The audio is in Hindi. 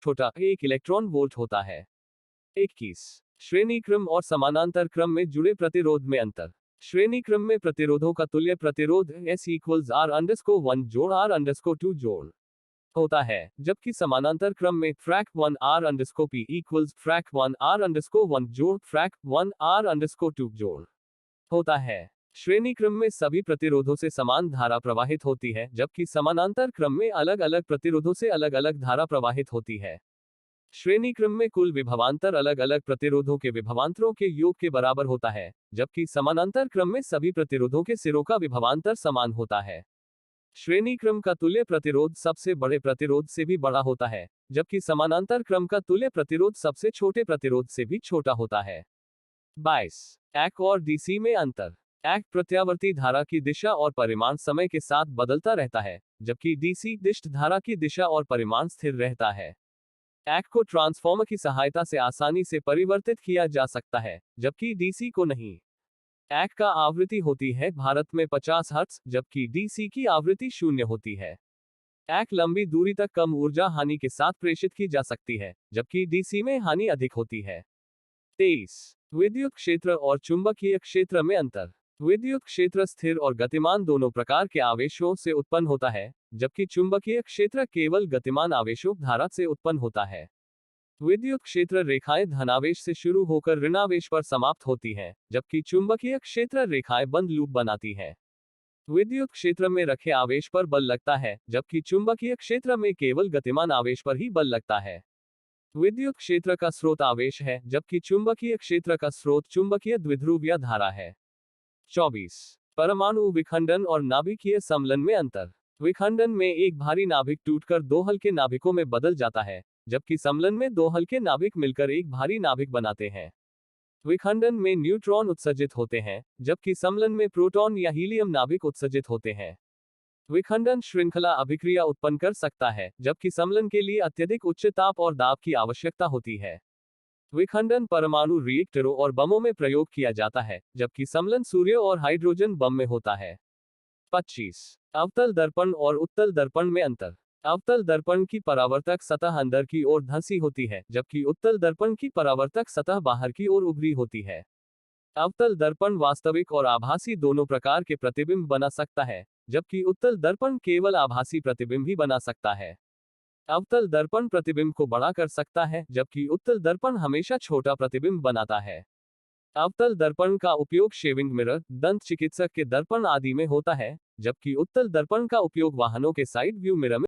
छोटा 1 इलेक्ट्रॉन वोल्ट होता है। 21 श्रेणी क्रम और समानांतर क्रम में जुड़े प्रतिरोध में अंतर। श्रेणी क्रम में प्रतिरोधों का तुल्य प्रतिरोध S इक्वल्स R_1 जोड़ R_2 जोड़ होता है, जबकि समानांतर क्रम में फ्रैक 1 R_P इक्वल्स फ्रैक 1 R_1 जोड़ फ्रैक 1 R_2 जोड़ होता है। श्रेणी क्रम में सभी प्रतिरोधों से समान धारा प्रवाहित होती है, जबकि समानांतर क्रम में अलग अलग प्रतिरोधों से अलग अलग धारा प्रवाहित होती है। श्रेणी क्रम में कुल विभवांतर अलग अलग प्रतिरोधों के विभवांतरों के योग के बराबर होता है, जबकि समानांतर क्रम में सभी प्रतिरोधों के सिरों का विभवांतर समान होता है। श्रेणी क्रम का तुल्य प्रतिरोध सबसे बड़े प्रतिरोध से भी बड़ा होता है, जबकि समानांतर क्रम का तुल्य प्रतिरोध सबसे छोटे प्रतिरोध से भी छोटा होता है। 22 AC और DC में अंतर। AC प्रत्यावर्ती धारा की दिशा और परिमाण समय के साथ बदलता रहता है, जबकि DC दिष्ट धारा की दिशा और परिमाण स्थिर रहता है। AC को ट्रांसफॉर्मर की सहायता से आसानी से परिवर्तित किया जा सकता है, जबकि DC को नहीं। AC का आवृत्ति होती है भारत में 50 हर्ट्ज, जबकि DC की आवृत्ति 0 होती है। AC लंबी दूरी तक कम ऊर्जा हानि के साथ प्रेषित की जा सकती है, जबकि DC में हानि अधिक होती है। 23 विद्युत क्षेत्र और चुंबकीय क्षेत्र में अंतर। विद्युत क्षेत्र स्थिर और गतिमान दोनों प्रकार के आवेशों से उत्पन्न होता है, जबकि चुंबकीय क्षेत्र केवल गतिमान आवेशों धारा से उत्पन्न होता है। विद्युत क्षेत्र रेखाएं धनावेश से शुरू होकर ऋणावेश पर समाप्त होती हैं, जबकि चुंबकीय क्षेत्र रेखाएं बंद लूप बनाती हैं। विद्युत क्षेत्र में रखे आवेश पर बल लगता है, जबकि चुंबकीय क्षेत्र में केवल गतिमान आवेश पर ही बल लगता है। विद्युत क्षेत्र का स्रोत आवेश है, जबकि चुंबकीय क्षेत्र का स्रोत चुंबकीय द्विध्रुवीय धारा है। 24 परमाणु विखंडन और नाभिकीय समलन में अंतर। विखंडन में एक भारी नाभिक टूटकर दो हल्के नाभिकों में बदल जाता है, जबकि समलन में दो हल्के नाभिक मिलकर एक भारी नाभिक बनाते हैं। विखंडन में न्यूट्रॉन उत्सर्जित होते हैं, जबकि समलन में प्रोटॉन या हीलियम नाभिक उत्सर्जित होते हैं। विखंडन श्रृंखला अभिक्रिया उत्पन्न कर सकता है, जबकि समलन के लिए अत्यधिक उच्च ताप और दाब की आवश्यकता होती है। विखंडन परमाणु रिएक्टरों और बमों में प्रयोग किया जाता है, जबकि समलन सूर्य और हाइड्रोजन बम में होता है। 25 अवतल दर्पण और उत्तल दर्पण में अंतर। अवतल दर्पण की परावर्तक सतह अंदर की ओर धंसी होती है, जबकि उत्तल दर्पण की परावर्तक सतह बाहर की ओर उभरी होती है। अवतल दर्पण वास्तविक और आभासी दोनों प्रकार के प्रतिबिंब बना सकता है, जबकि उत्तल दर्पण केवल आभासी प्रतिबिंब ही बना सकता है। अवतल दर्पण प्रतिबिंब को बड़ा कर सकता है, जबकि उत्तल दर्पण हमेशा छोटा प्रतिबिंब बनाता है। अवतल दर्पण का उपयोग शेविंग मिरर, दंत चिकित्सक के दर्पण आदि में होता है, जबकि उत्तल दर्पण का उपयोग वाहनों के साइड व्यू मिरर में